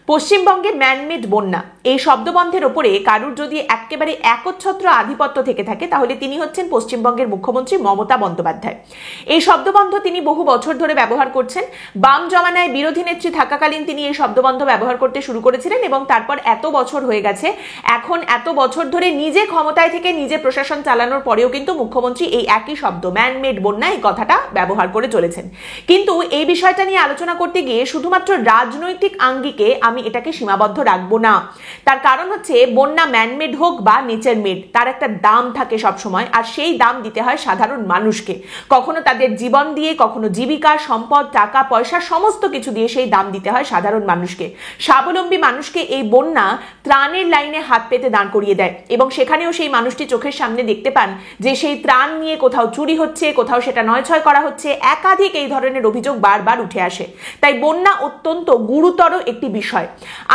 পশ্চিমবঙ্গে ম্যানমেড বন্যা এই শব্দবন্ধের ওপরে কারুর যদি একেবারে একচ্ছত্র আধিপত্য থেকে থাকে তাহলে তিনি হচ্ছেন পশ্চিমবঙ্গের মুখ্যমন্ত্রী মমতা বন্দ্যোপাধ্যায়। এই শব্দবন্ধ তিনি বহু বছর ধরে ব্যবহার করছেন। বাম জমানায় বিরোধী নেত্রী থাকাকালীন তিনি এই শব্দবন্ধ ব্যবহার করতে শুরু করেছিলেন এবং তারপর এত বছর হয়ে গেছে, এখন এত বছর ধরে নিজে ক্ষমতায় থেকে নিজে প্রশাসন চালানোর পরেও কিন্তু মুখ্যমন্ত্রী এই একই শব্দ ম্যানমেড বন্যা এই কথাটা ব্যবহার করে চলেছেন। কিন্তু এই বিষয়টা নিয়ে আলোচনা করতে গিয়ে শুধুমাত্র রাজনৈতিক আঙ্গিকে আমি এটাকে সীমাবদ্ধ রাখবো না। তার কারণ হচ্ছে বন্যা ম্যানমেড হোক বা নেচার মেড, তার একটা দাম থাকে সব সময়, আর সেই দাম দিতে হয় সাধারণ মানুষকে। কখনো তাদের জীবন দিয়ে, কখনো জীবিকা, সম্পদ, টাকা পয়সা সমস্ত কিছু দিয়ে সেই দাম দিতে হয় সাধারণ মানুষকে। স্বাবলম্বী মানুষকে এই বন্যা ত্রাণের লাইনে হাত পেতে দাঁড় করিয়ে দেয় এবং সেখানেও সেই মানুষটি চোখের সামনে দেখতে পান যে সেই ত্রাণ নিয়ে কোথাও চুরি হচ্ছে, কোথাও সেটা নয়ছয় করা হচ্ছে। একাধিক এই ধরনের অভিযোগ বারবার উঠে আসে। তাই বন্যা অত্যন্ত গুরুতর একটি বিষয়।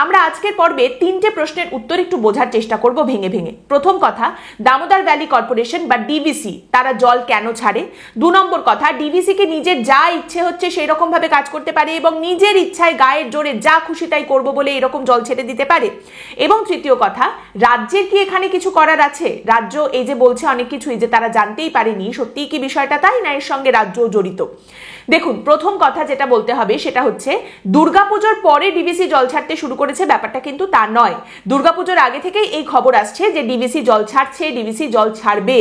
আমরা আজকের পর্বে 3টে প্রশ্নের উত্তর একটু বোঝার চেষ্টা করব ভেঙে ভেঙে। প্রথম কথা, দামোদর ভ্যালি কর্পোরেশন বা ডিভিসি তারা জল কেন ছাড়ে? 2 নম্বর কথা, ডিভিসি কে নিজের যা ইচ্ছে হচ্ছে সেই রকম ভাবে কাজ করতে পারে এবং নিজের ইচ্ছায় গায়ের জোরে যা খুশি তাই করবো বলে এরকম জল ছেড়ে দিতে পারে? এবং তৃতীয় কথা, রাজ্যের কি এখানে কিছু করার আছে? রাজ্য এই যে বলছে অনেক কিছুই যে তারা জানতেই পারেনি, সত্যিই কি বিষয়টা তাই, না এর সঙ্গে রাজ্যও জড়িত? দেখুন, প্রথম কথা যেটা বলতে হবে সেটা হচ্ছে দুর্গাপুজোর পরে ডিভিসি জল ছাড়তে শুরু করেছে, ব্যাপারটা কিন্তু তা নয়। দুর্গাপুজোর আগে থেকেই এই খবর আসছে যে ডিভিসি জল ছাড়ছে, ডিভিসি জল ছাড়বে।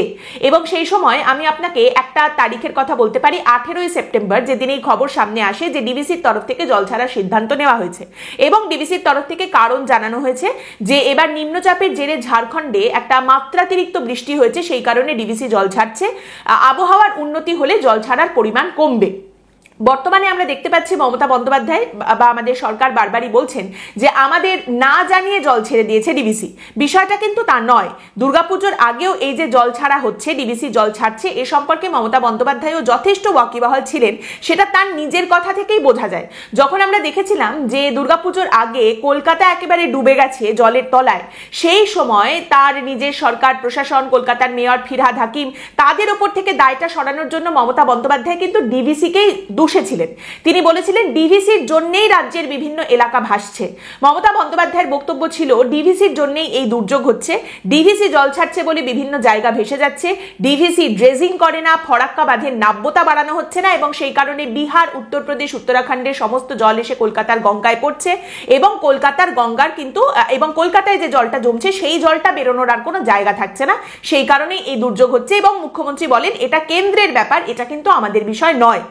এবং সেই সময় আমি আপনাকে একটা তারিখের কথা বলতে পারি, 18ই সেপ্টেম্বর, যেদিন এই খবর সামনে আসে যে ডিভিসির তরফ থেকে জল ছাড়ার সিদ্ধান্ত নেওয়া হয়েছে এবং ডিভিসির তরফ থেকে কারণ জানানো হয়েছে যে এবার নিম্নচাপের জেরে ঝাড়খণ্ডে একটা মাত্রাতিরিক্ত বৃষ্টি হয়েছে, সেই কারণে ডিভিসি জল ছাড়ছে। আবহাওয়ার উন্নতি হলে জল ছাড়ার পরিমাণ কমবে। বর্তমানে আমরা দেখতে পাচ্ছি মমতা বন্দ্যোপাধ্যায় বা আমাদের সরকার বারবারই বলছেন যে আমাদের না জানিয়ে জল ছেড়ে দিয়েছে ডিভিসি। বিষয়টা কিন্তু তা নয়। দুর্গাপুজোর আগেও এই যে জল ছাড়া হচ্ছে, ডিভিসি জল ছাড়ছে, এ সম্পর্কে মমতা বন্দ্যোপাধ্যায়ও যথেষ্ট ওয়াকিবহাল ছিলেন, সেটা তার নিজের কথা থেকেই বোঝা যায়। যখন আমরা দেখেছিলাম যে দুর্গাপুজোর আগে কলকাতা একেবারে ডুবে গেছে জলের তলায়, সেই সময় তার নিজের সরকার প্রশাসন, কলকাতার মেয়র ফিরহাদ হাকিম, তাদের ওপর থেকে দায়টা সরানোর জন্য মমতা বন্দ্যোপাধ্যায় কিন্তু ডিভিসিকেই ছিলেন। তিনি বলেছিলেন ডিভিসির জন্যই রাজ্যের বিভিন্ন এলাকা ভাসছে। মমতা বন্দ্যোপাধ্যায়ের বক্তব্য ছিল ডিভিসির জন্যই এই দুর্যোগ হচ্ছে, ডিভিসি জল ছাড়ছে বলে বিভিন্ন জায়গা ভেসে যাচ্ছে, ডিভিসি ড্রেজিং করে না, ফরাক্কা বাঁধের নাব্যতা বাড়ানো হচ্ছে না এবং সেই কারণে বিহার, উত্তরপ্রদেশ, উত্তরাখণ্ডের সমস্ত জল এসে কলকাতার গঙ্গায় পড়ছে এবং কলকাতার গঙ্গার কিন্তু এবং কলকাতায় যে জলটা জমছে সেই জলটা বেরোনোর আর কোনো জায়গা থাকছে না, সেই কারণেই এই দুর্যোগ হচ্ছে। এবং মুখ্যমন্ত্রী বলেন এটা কেন্দ্রের ব্যাপার, এটা কিন্তু আমাদের বিষয় নয়।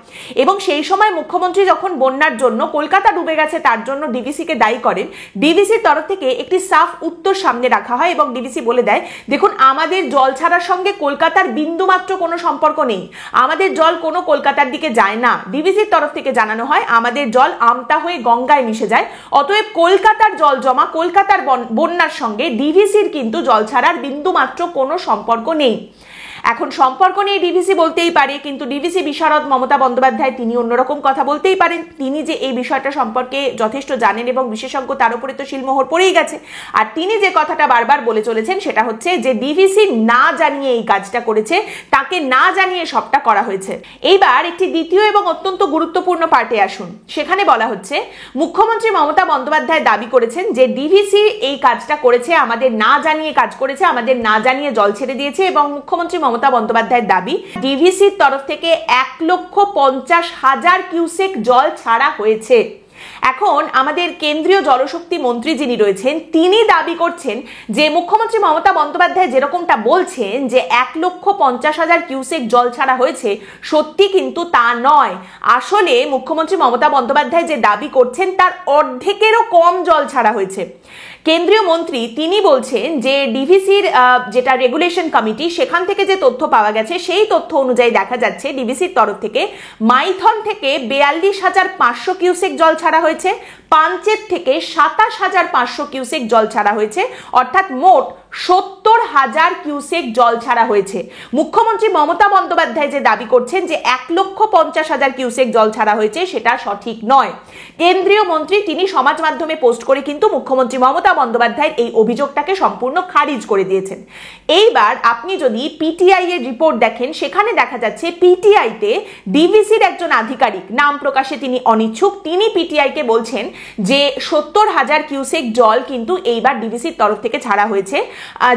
এবং সেই সময় মুখ্যমন্ত্রী যখন বন্যার জন্য কলকাতা ডুবে গেছে তার জন্য ডিভিসিকে দায়ী করেন, ডিভিসির তরফ থেকে একটি সাফ উত্তর সামনে রাখা হয় এবং ডিভিসি বলে দেয় দেখুন আমাদের জল ছাড়ার সঙ্গে কলকাতার বিন্দুমাত্র কোনো সম্পর্ক নেই, আমাদের জল কোনো কলকাতার দিকে যায় না। ডিভিসির তরফ থেকে জানানো হয় আমাদের জল আমতা হয়ে গঙ্গায় মিশে যায়, অতএব কলকাতার জল জমা, কলকাতার বন্যার সঙ্গে ডিভিসির কিন্তু জল ছাড়ার বিন্দুমাত্র কোনো সম্পর্ক নেই। এখন সম্পর্ক নিয়ে ডিভিসি বলতেই পারে, কিন্তু ডিভিসি বিশারদ মমতা বন্দ্যোপাধ্যায় তিনি অন্যরকম কথা বলতেই পারেন। তিনি যে এই বিষয়টা সম্পর্কে যথেষ্ট জানেন এবং বিশেষজ্ঞ, তার উপরে তো শিলমোহর পড়েই গেছে। আর তিনি যে কথাটা বারবার বলে চলেছেন সেটা হচ্ছে যে ডিভিসি না জানিয়ে এই কাজটা করেছে, তাকে না জানিয়ে সবটা করা হয়েছে। এইবার একটি দ্বিতীয় এবং অত্যন্ত গুরুত্বপূর্ণ পার্টে আসুন। সেখানে বলা হচ্ছে মুখ্যমন্ত্রী মমতা বন্দ্যোপাধ্যায় দাবি করেছেন যে ডিভিসি এই কাজটা করেছে, আমাদের না জানিয়ে কাজ করেছে, আমাদের না জানিয়ে জল ছেড়ে দিয়েছে এবং মুখ্যমন্ত্রী মমতা বন্দ্যোপাধ্যায়ের দাবি ডিভিসির তরফ থেকে 1,50,000 কিউসেক জল ছাড়া হয়েছে। এখন আমাদের কেন্দ্রীয় জলশক্তি মন্ত্রী যিনি রয়েছেন তিনি দাবি করছেন যে মুখ্যমন্ত্রী মমতা বন্দ্যোপাধ্যায় যেরকমটা বলছেন যে 1,50,000 কিউসেক জল ছাড়া হয়েছে, সত্যি কিন্তু তা নয়। আসলে মুখ্যমন্ত্রী মমতা বন্দ্যোপাধ্যায় যে দাবি করছেন তার অর্ধেকেরও কম জল ছাড়া হয়েছে। কেন্দ্রীয় মন্ত্রী তিনি বলছেন যে ডিভিসির যেটা রেগুলেশন কমিটি, সেখান থেকে যে তথ্য পাওয়া গেছে সেই তথ্য অনুযায়ী দেখা যাচ্ছে ডিভিসির তরফ থেকে মাইথন থেকে 42,500 কিউসেক জল ছাড়া হয়েছে, পাঞ্চেত থেকে 27,500 কিউসেক জল ছাড়া হয়েছে, অর্থাৎ মোট 70,000 কিউসেক জল ছাড়া হয়েছে। মুখ্যমন্ত্রী মমতা বন্দ্যোপাধ্যায় যে দাবি করছেন যে 1,50,000 কিউসেক জল ছাড়া হয়েছে সেটা সঠিক নয়। কেন্দ্রীয় মন্ত্রী তিনি সমাজ মাধ্যমে পোস্ট করে কিন্তু মুখ্যমন্ত্রী মমতা বন্দ্যোপাধ্যায়ের এই অভিযোগটাকে সম্পূর্ণ খারিজ করে দিয়েছেন। এইবার আপনি যদি পিটিআই এর রিপোর্ট দেখেন, সেখানে দেখা যাচ্ছে পিটিআই তে ডিভিসির একজন আধিকারিক, নাম প্রকাশে তিনি অনিচ্ছুক, তিনি পিটিআই কে বলছেন যে 70,000 কিউসেক জল কিন্তু এইবার ডিভিসির তরফ থেকে ছাড়া হয়েছে,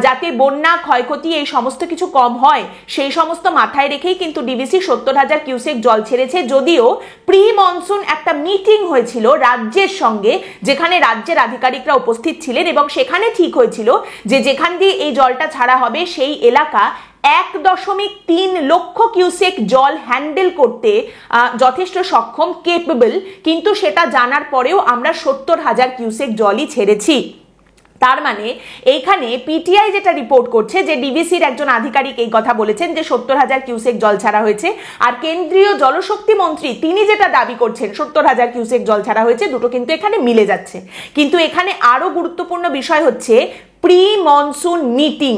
যাতে বন্যা ক্ষয়ক্ষতি এই সমস্ত কিছু কম হয় সেই সমস্ত মাথায় রেখেই কিন্তু ডিভিসি 70,000 কিউসেক জল ছেড়েছে। যদিও প্রি মনসুন একটা মিটিং হয়েছিল রাজ্যের সঙ্গে, যেখানে রাজ্যের আধিকারিকরা উপস্থিত ছিলেন এবং সেখানে ঠিক হয়েছিল যে যেখান দিয়ে এই জলটা ছাড়া হবে সেই এলাকা 1.3 লক্ষ কিউসেক জল হ্যান্ডেল করতে যথেষ্ট সক্ষম, কেপেবল, কিন্তু সেটা জানার পরেও আমরা 70,000 কিউসেক জলই ছেড়েছি। তার মানে এইখানে পিটিআই যেটা রিপোর্ট করছে যে ডিভিসির একজন আধিকারিক এই কথা বলেছেন যে 70,000 কিউসেক জল ছাড়া হয়েছে, আর কেন্দ্রীয় জলশক্তি মন্ত্রী তিনি যেটা দাবি করছেন 70,000 কিউসেক জল ছাড়া হয়েছে, দুটো কিন্তু এখানে মিলে যাচ্ছে। কিন্তু এখানে আরো গুরুত্বপূর্ণ বিষয় হচ্ছে প্রি মনসুন মিটিং।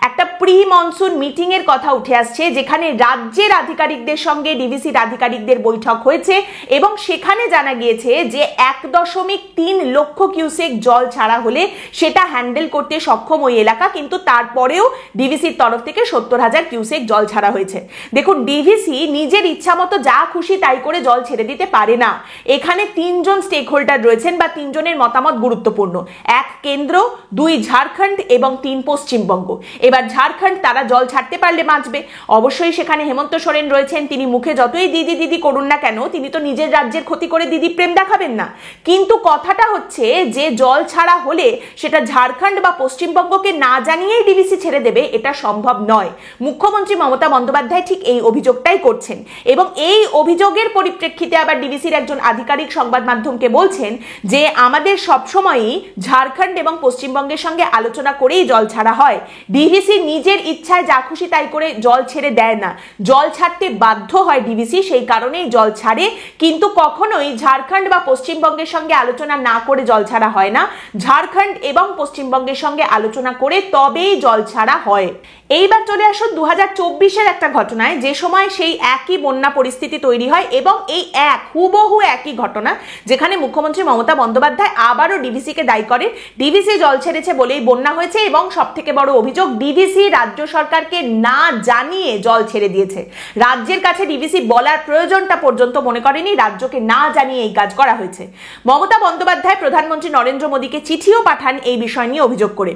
একটা প্রি মনসুন মিটিং এর কথা উঠে আসছে, যেখানে রাজ্যের আধিকারিকদের সঙ্গে ডিভিসির আধিকারিকদের বৈঠক হয়েছে এবং সেখানে জানা গিয়েছে যে 1.3 লক্ষ কিউসেক জল ছাড়া হলে সেটা হ্যান্ডেল করতে সক্ষম ওই এলাকা, কিন্তু তারপরেও ডিভিসির তরফ থেকে 70,000 কিউসেক জল ছাড়া হয়েছে। দেখুন, ডিভিসি নিজের ইচ্ছা মতো যা খুশি তাই করে জল ছেড়ে দিতে পারে না। এখানে 3 জন স্টেক হোল্ডার রয়েছেন বা 3 জনের মতামত গুরুত্বপূর্ণ। 1 কেন্দ্র, 2 ঝাড়খণ্ড এবং 3 পশ্চিমবঙ্গ। এবার ঝাড়খণ্ড তারা জল ছাড়তে পারলে বাঁচবে, অবশ্যই সেখানে হেমন্ত সোরেন রয়েছেন, তিনি মুখে যতই দিদি দিদি করুন না কেন তিনি তো নিজের রাজ্যের ক্ষতি করে দিদি প্রেম দেখাবেন না। কিন্তু কথাটা হচ্ছে যে জল ছাড়া হলে সেটা ঝাড়খণ্ড বা পশ্চিমবঙ্গকে না জানিয়েই ডিভিসি ছেড়ে দেবে, এটা সম্ভব নয়। মুখ্যমন্ত্রী মমতা বন্দ্যোপাধ্যায় ঠিক এই অভিযোগটাই করছেন এবং এই অভিযোগের পরিপ্রেক্ষিতে আবার ডিভিসির একজন আধিকারিক সংবাদ মাধ্যমকে বলছেন যে আমাদের সবসময়ই ঝাড়খণ্ড এবং পশ্চিমবঙ্গের সঙ্গে আলোচনা করেই জল ছাড়া হয়, ডিভিসি নিজের ইচ্ছায় যা খুশি তাই করে জল ছেড়ে দেয় না, জল ছাড়তে বাধ্য হয় ডিভিসি, সেই কারণেই জল ছাড়ে, কিন্তু কখনোই ঝাড়খণ্ড বা পশ্চিমবঙ্গের সঙ্গে আলোচনা না করে জল ছাড়া হয় না, ঝাড়খণ্ড এবং পশ্চিমবঙ্গের সঙ্গে আলোচনা করে তবেই জল ছাড়া হয়। এইবার চলে আসুন 2024-এর একটা ঘটনায়, যে সময় সেই একই বন্যা পরিস্থিতি তৈরি হয় এবং এই হুবহু একই ঘটনা, যেখানে মুখ্যমন্ত্রী মমতা বন্দ্যোপাধ্যায় আবারও ডিভিসিকে দায়ী করেন, ডিভিসি জল ছেড়েছে বলেই বন্যা হয়েছে এবং সব থেকে বড় অভিযোগ ডিভিসি রাজ্য সরকারকে না জানিয়ে জল ছেড়ে দিয়েছে। রাজ্যের কাছে ডিভিসি বলার প্রয়োজনটা পর্যন্ত মনে করেনি, রাজ্যকে না জানিয়ে এই কাজ করা হয়েছে। মমতা বন্দ্যোপাধ্যায় প্রধানমন্ত্রী নরেন্দ্র মোদীকে চিঠিও পাঠান এই বিষয় নিয়ে অভিযোগ করে।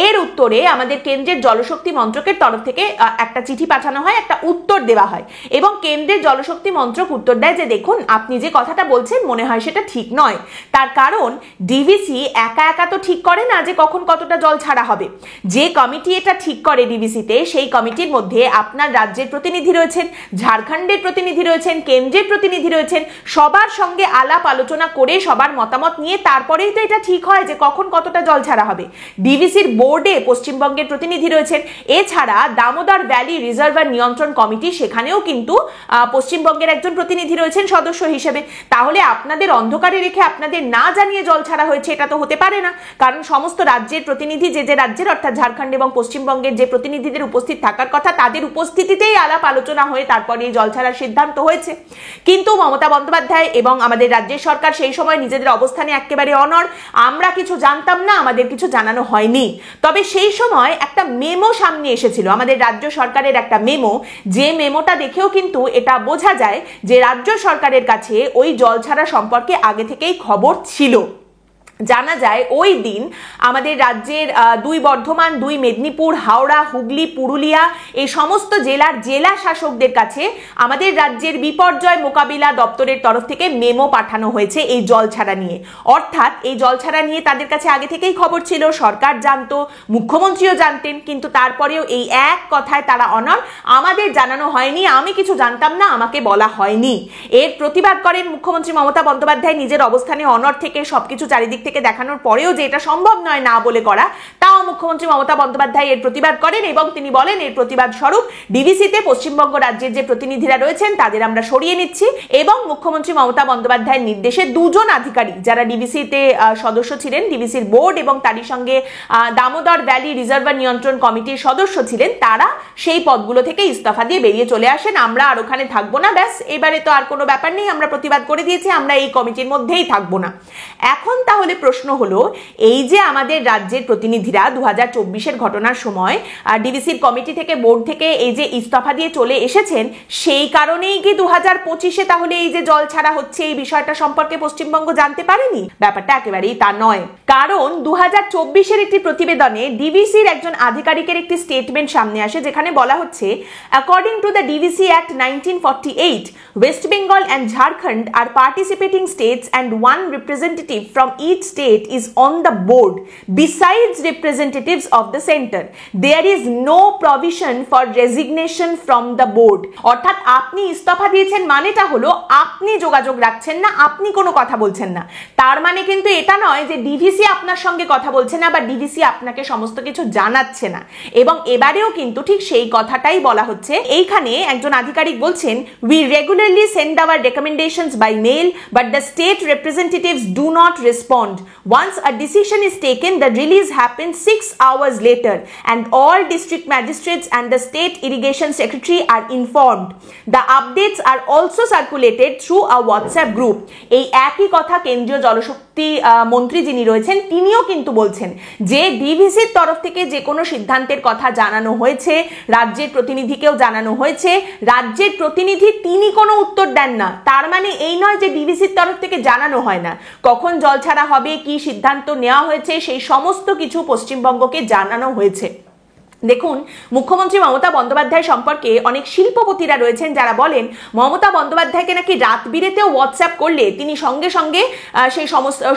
এর উত্তরে আমাদের কেন্দ্রের জলশক্তি মন্ত্রকের তরফ থেকে একটা চিঠি পাঠানো হয়, একটা উত্তর দেওয়া হয় এবং কেন্দ্রের জলশক্তি মন্ত্রক উত্তর দেয় যে দেখুন, আপনি যে কথাটা বলছেন মনে হয় সেটা ঠিক নয়, তার কারণ ডিভিসি একা একা তো ঠিক করে না যে কখন কতটা জল ছাড়া হবে। যে কমিটি এটা ঠিক করে ডিভিসিতে, সেই কমিটির মধ্যে আপনার রাজ্যের প্রতিনিধি রয়েছেন, ঝাড়খণ্ডের প্রতিনিধি রয়েছেন, কেন্দ্রের প্রতিনিধি রয়েছেন, সবার সঙ্গে আলাপ আলোচনা করে সবার মতামত নিয়ে তারপরেই তো এটা ঠিক হয় যে কখন কতটা জল ছাড়া হবে। ডিভিসির বোর্ডে পশ্চিমবঙ্গের প্রতিনিধি রয়েছেন, এছাড়া দামোদর ভ্যালি রিজার্ভার নিয়ন্ত্রণ কমিটি, সেখানেও কিন্তু পশ্চিমবঙ্গের একজন প্রতিনিধি রয়েছেন সদস্য হিসেবে। তাহলে আপনাদের অন্ধকারে রেখে আপনাদের না জানিয়ে জল ছাড়া হয়েছে এটা তো হতে পারে না, কারণ সমস্ত রাজ্যের প্রতিনিধি যে যে রাজ্যের অর্থাৎ ঝাড়খণ্ড এবং পশ্চিমবঙ্গের যে প্রতিনিধিদের উপস্থিত থাকার কথা তাদের উপস্থিতিতেই আলাপ আলোচনা হয়ে তারপরে জল ছাড়ার সিদ্ধান্ত হয়েছে। কিন্তু মমতা বন্দ্যোপাধ্যায় এবং আমাদের রাজ্যের সরকার সেই সময় নিজেদের অবস্থানে একেবারে অনড়, আমরা কিছু জানতাম না, আমাদের কিছু জানানো হয়নি। তবে সেই সময় একটা মেমো সামনে এসেছিল, আমাদের রাজ্য সরকারের একটা মেমো, যে মেমোটা দেখেও কিন্তু এটা বোঝা যায় যে রাজ্য সরকারের কাছে ওই জল ছাড়া সম্পর্কে আগে থেকেই খবর ছিল। জানা যায় ওই দিন আমাদের রাজ্যের 2 বর্ধমান, 2 মেদিনীপুর, হাওড়া, হুগলি, পুরুলিয়া এই সমস্ত জেলার জেলা শাসকদের কাছে আমাদের রাজ্যের বিপর্যয় মোকাবিলা দপ্তরের তরফ থেকে মেমো পাঠানো হয়েছে এই জল ছাড়া নিয়ে। অর্থাৎ এই জল ছাড়া নিয়ে তাদের কাছে আগে থেকেই খবর ছিল, সরকার জানতো, মুখ্যমন্ত্রীও জানতেন, কিন্তু তারপরেও এই এক কথায় তারা অনড়, আমাদের জানানো হয়নি, আমি কিছু জানতাম না, আমাকে বলা হয়নি। এর প্রতিবাদ করেন মুখ্যমন্ত্রী মমতা বন্দ্যোপাধ্যায়, নিজের অবস্থানে অনড় থেকে সবকিছু চারিদিক থেকে দেখানোর পরেও যে এটা সম্ভব নয় না বলে করা, তাও মুখ্যমন্ত্রী মমতা বন্দ্যোপাধ্যায় এর প্রতিবাদ করেন এবং তিনি বলেন এর প্রতিবাদ স্বরূপ ডিভিসিতে পশ্চিমবঙ্গ রাজ্যের যে প্রতিনিধিরা রয়েছেন তাদের আমরা সরিয়ে নিচ্ছি এবং মুখ্যমন্ত্রী মমতা বন্দ্যোপাধ্যায়ের নির্দেশে 2 জন আধিকারিক যারা ডিভিসিতে সদস্য ছিলেন, ডিভিসির বোর্ড এবং তারই সঙ্গে দামোদর ভ্যালি রিজার্ভার নিয়ন্ত্রণ কমিটির সদস্য ছিলেন, তারা সেই পদগুলো থেকে ইস্তফা দিয়ে বেরিয়ে চলে আসেন। আমরা আর ওখানে থাকবো না, ব্যাস এবারে তো আর কোনো ব্যাপার নেই, আমরা প্রতিবাদ করে দিয়েছি, আমরা এই কমিটির মধ্যেই থাকবো না। এখন তাহলে প্রশ্ন হলো, এই যে আমাদের রাজ্যের প্রতিনিধিরা 2024-এর ঘটনার সময় ডিভিসির কমিটি থেকে, বোর্ড থেকে এই যে ইস্তফা দিয়ে চলে এসেছেন, সেই কারণেই কি 2025-এ তাহলে এই যে জল ছাড়া হচ্ছে এই বিষয়টা সম্পর্কে পশ্চিমবঙ্গ জানতে পারেনি? ব্যাপারটা একেবারেই তা নয়। কারণ 2024-এর একটি প্রতিবেদনে ডিভিসির একজন আধিকারিকের একটি স্টেটমেন্ট সামনে আসে, যেখানে বলা হচ্ছে, according to the DVC act 1948, West Bengal and Jharkhand are participating states and one representative from each state is on the board besides representatives of the center. There is no provision for resignation from the board. অর্থাৎ আপনি ইস্তফা দিয়েছেন মানেটা হলো আপনি যোগাযোগ রাখছেন না, আপনি কোনো কথা বলছেন না। তার মানে কিন্তু এটা নয় যে ডিভিসি আপনার সঙ্গে কথা বলছে না বা ডিভিসি আপনাকে সমস্ত কিছু জানাচ্ছে না। এবং এবারেও কিন্তু ঠিক সেই কথাটাই বলা হচ্ছে। এইখানে একজন আধিকারিক বলছেন, we regularly send our recommendations by mail, but the state representatives do not respond. Once a decision is taken, the release happens 6 hours later, and all district magistrates and the state irrigation secretary are informed. The updates are also circulated through a WhatsApp group. এই একই কথা কেন্দ্রীয় জলশক্তি মন্ত্রী যিনি রয়েছেন তিনিও কিন্তু বলছেন যে ডিভিসির তরফ থেকে যে কোনো সিদ্ধান্তের কথা জানানো হয়েছে, রাজ্যের প্রতিনিধিকেও জানানো হয়েছে, রাজ্যের প্রতিনিধি তিনি কোনো উত্তর দেন না। তার মানে এই নয় যে ডিভিসির তরফ থেকে জানানো হয় না, কখন জল ছাড়া হবে, কি সিদ্ধান্ত নেওয়া হয়েছে, সেই সমস্ত কিছু পশ্চিমবঙ্গকে জানানো হয়েছে। দেখুন, মুখ্যমন্ত্রী মমতা বন্দ্যোপাধ্যায় সম্পর্কে অনেক শিল্পপতিরা রয়েছেন যারা বলেন মমতা বন্দ্যোপাধ্যায়কে নাকি রাত বিরেতেও হোয়াটসঅ্যাপ করলে তিনি সঙ্গে সঙ্গে সেই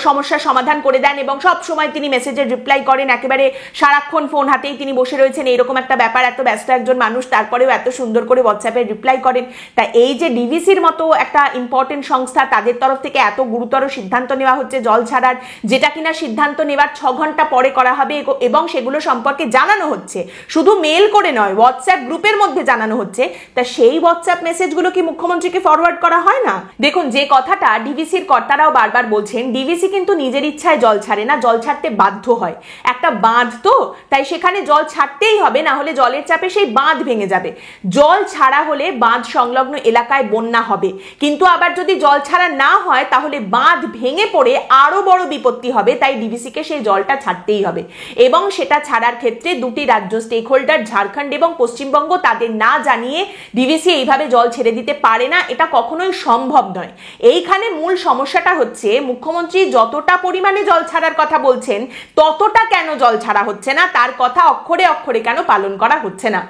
সমস্যার সমাধান করে দেন এবং সব সময় তিনি মেসেজের রিপ্লাই করেন, একেবারে সারাক্ষণ ফোন হাতেই তিনি বসে রয়েছেন, এইরকম একটা ব্যাপার। এত ব্যস্ত একজন মানুষ, তারপরেও এত সুন্দর করে হোয়াটসঅ্যাপে রিপ্লাই করেন। তা এই যে ডিভিসির মতো একটা ইম্পর্টেন্ট সংস্থা, তাদের তরফ থেকে এত গুরুতর সিদ্ধান্ত নেওয়া হচ্ছে জল ছাড়ার, যেটা কিনা সিদ্ধান্ত নেওয়ার 6 ঘন্টা পরে করা হবে এবং সেগুলো সম্পর্কে জানানো হচ্ছে, শুধু মেল করে নয়, হোয়াটসঅ্যাপ গ্রুপের মধ্যে জানানো হচ্ছে, তা সেই হোয়াটসঅ্যাপ মেসেজগুলো কি মুখ্যমন্ত্রীকে ফরওয়ার্ড করা হয় না? দেখুন, যে কথাটা ডিভিসির কর্তারাও বারবার বলছেন, ডিভিসি কিন্তু নিজের ইচ্ছায় জল ছাড়ে না, জল ছাড়তে বাধ্য হয়। একটা বাঁধ তো, তাই সেখানে জল ছাড়তেই হবে, না হলে জলের চাপে সেই বাঁধ ভেঙে যাবে। জল ছাড়া হলে বাঁধ সংলগ্ন এলাকায় বন্যা হবে, কিন্তু আবার যদি জল ছাড়া না হয় তাহলে বাঁধ ভেঙে পড়ে আরো বড় বিপত্তি হবে। তাই ডিভিসিকে সেই জলটা ছাড়তেই হবে এবং সেটা ছাড়ার ক্ষেত্রে দুটি রাজ্য স্টেক হোল্ডার ঝাড়খণ্ড এবং পশ্চিমবঙ্গ, তাদের না জানিয়ে ডিভিসি এইভাবে জল ছেড়ে দিতে পারে না, এটা কখনোই সম্ভব নয়। এইখানে মূল সমস্যাটা হচ্ছে মুখ্যমন্ত্রী যতটা পরিমাণে জল ছাড়ার কথা বলছেন ততটা কেন জল ছাড়া হচ্ছে না, তার কথা অক্ষরে অক্ষরে কেন পালন করা হচ্ছে না।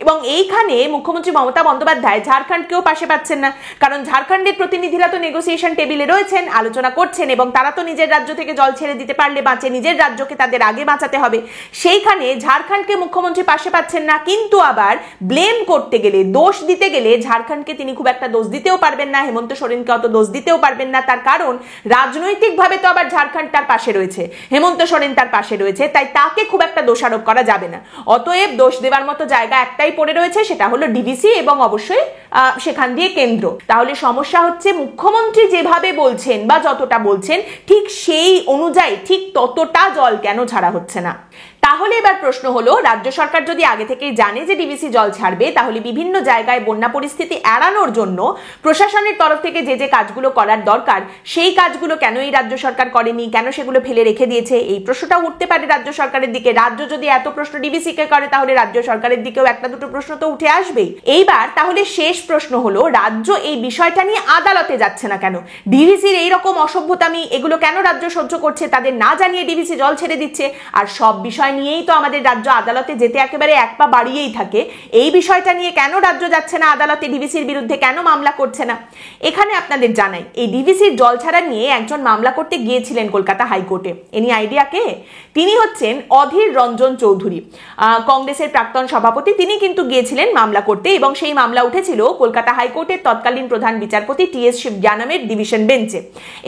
এবং এইখানে মুখ্যমন্ত্রী মমতা বন্দ্যোপাধ্যায় ঝাড়খণ্ডকেও পাশে পাচ্ছেন না, কারণ ঝাড়খণ্ডের প্রতিনিধিরা তো নেগোসিয়েশন টেবিলে রয়েছেন, আলোচনা করছেন এবং তারা তো নিজের রাজ্য থেকে জল ছেড়ে দিতে পারলে বাঁচে, নিজের রাজ্যকে তাদের আগে বাঁচাতে হবে। সেইখানে ঝাড়খণ্ডকে মুখ্যমন্ত্রী পাশে পাচ্ছেন না, কিন্তু আবার ব্লেম করতে গেলে, দোষ দিতে গেলে ঝাড়খণ্ডকে তিনি খুব একটা দোষ দিতেও পারবেন না, হেমন্ত সোরেনকে অত দোষ দিতেও পারবেন না। তার কারণ রাজনৈতিকভাবে তো আবার ঝাড়খণ্ড তার পাশে রয়েছে, হেমন্ত সোরেন তার পাশে রয়েছে, তাই তাকে খুব একটা দোষারোপ করা যাবে না। অতএব দোষ দেওয়ার মতো জায়গা একটাই পড়ে রয়েছে, সেটা হলো ডিভিসি এবং অবশ্যই সেখান দিয়ে কেন্দ্র। তাহলে সমস্যা হচ্ছে মুখ্যমন্ত্রী যেভাবে বলছেন বা যতটা বলছেন ঠিক সেই অনুযায়ী ঠিক ততটা জল কেন ছাড়া হচ্ছে না? তাহলে এবার প্রশ্ন হলো, রাজ্য সরকার যদি আগে থেকেই জানে যে ডিভিসি জল ছাড়বে, তাহলে বিভিন্ন জায়গায় বন্যা পরিস্থিতি এড়ানোর জন্য প্রশাসনের তরফ থেকে যে যে কাজগুলো করার দরকার সেই কাজগুলো কেন এই রাজ্য সরকার করেনি, কেন সেগুলো ফেলে রেখে দিয়েছে? এই প্রশ্নটা উঠতে পারে রাজ্য সরকারের দিকে। রাজ্য যদি এত প্রশ্ন ডিভিসি কে করে তাহলে রাজ্য সরকারের দিকেও একটা দুটো প্রশ্ন তো উঠে আসবেই। এইবার তাহলে শেষ প্রশ্ন হলো, রাজ্য এই বিষয়টা নিয়ে আদালতে যাচ্ছে না কেন? ডিভিসির এইরকম অসভ্যতামি এগুলো কেন রাজ্য সহ্য করছে? তাদের না জানিয়ে ডিভিসি জল ছেড়ে দিচ্ছে, আর সব বিষয় নিয়েই তো আমাদের রাজ্য আদালতে যেতে একেবারে এক পা বাড়িয়েই থাকে। এই বিষয়টা নিয়ে কেন রাজ্য যাচ্ছে না আদালতে, ডিভিসির বিরুদ্ধে কেন মামলা করছে না? এখানে আপনাদের জানাই, এই ডিভিসির জল ছাড়া নিয়ে একজন মামলা করতে গিয়েছিলেন কলকাতা হাইকোর্টে। এনি আইডিয়া কে? তিনি হচ্ছেন অধীর রঞ্জন চৌধুরী, কংগ্রেসের প্রাক্তন সভাপতি। তিনি কিন্তু গিয়েছিলেন মামলা করতে এবং সেই মামলা উঠেছিল কলকাতা হাইকোর্টের তৎকালীন প্রধান বিচারপতি টি.এস. শিবজ্ঞানমের ডিভিশন বেঞ্চে,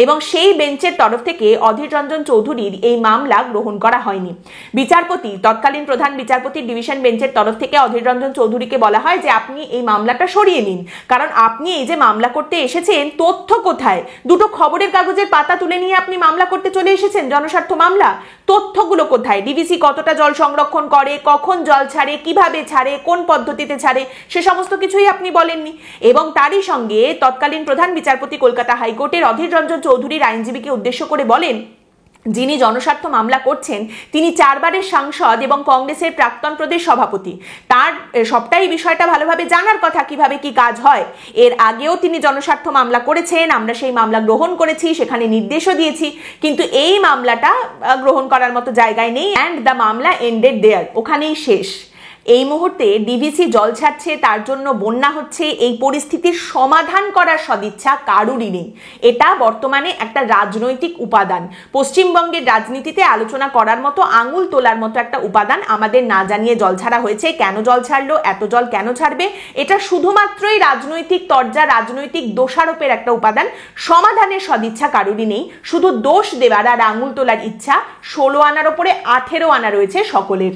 এবং সেই বেঞ্চের তরফ থেকে অধীর রঞ্জন চৌধুরীর এই মামলা গ্রহণ করা হয়নি। বিচারপতি, তৎকালীন প্রধান বিচারপতি ডিভিশন বেঞ্চের তরফ থেকে অধীর রঞ্জন চৌধুরীকে বলা হয় যে আপনি এই মামলাটা সরিয়ে নিন, কারণ আপনি এই যে মামলা করতে এসেছেন তথ্য কোথায়? দুটো খবরের কাগজের পাতা তুলে নিয়ে আপনি মামলা করতে চলে এসেছেন, জনস্বার্থ মামলা। তথ্যগুলো কোথায়? ডিভিসি কতটা জল সংরক্ষণ করে, কখন জল ছাড়ে, কিভাবে ছাড়ে, কোন পদ্ধতিতে ছাড়ে, সে সমস্ত কিছুই আপনি বলেননি। এবং তারই সঙ্গে তৎকালীন প্রধান বিচারপতি কলকাতা হাইকোর্টের অধীর রঞ্জন চৌধুরীর আইনজীবীকে উদ্দেশ্য করে বলেন যিনি জনস্বার্থ মামলা করছেন তিনি 4 বারের সাংসদ এবং কংগ্রেসের প্রাক্তন প্রদেশ সভাপতি। তার সবটাই বিষয়টা ভালোভাবে জানার কথা কিভাবে কি কাজ হয়। এর আগেও তিনি জনস্বার্থ মামলা করেছেন, আমরা সেই মামলা গ্রহণ করেছি, সেখানে নির্দেশও দিয়েছি, কিন্তু এই মামলাটা গ্রহণ করার মতো জায়গায় নেই। অ্যান্ড দ্য মামলা এন্ডেড দেয়ার, ওখানেই শেষ। এই মুহূর্তে ডিভিসি জল ছাড়ছে, তার জন্য বন্যা হচ্ছে, এই পরিস্থিতির সমাধান করার সদিচ্ছা কারুরই নেই। এটা বর্তমানে একটা রাজনৈতিক উপাদান, পশ্চিমবঙ্গের রাজনীতিতে আলোচনা করার মতো, আঙুল তোলার মতো একটা উপাদান। আমাদের না জানিয়ে জল ছাড়া হয়েছে, কেন জল ছাড়লো, এত জল কেন ছাড়বে, এটা শুধুমাত্রই রাজনৈতিক তরজা, রাজনৈতিক দোষারোপের একটা উপাদান। সমাধানের সদিচ্ছা কারুরই নেই, শুধু দোষ দেওয়ার আর আঙুল তোলার ইচ্ছা। 16 আনার ওপরে 18 আনা রয়েছে সকলের।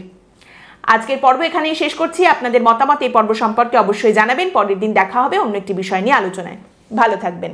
আজকের পর্ব এখানেই শেষ করছি। আপনাদের মতামত এই পর্ব সম্পর্কে অবশ্যই জানাবেন। পরের দিন দেখা হবে অন্য একটি বিষয় নিয়ে আলোচনায়। ভালো থাকবেন।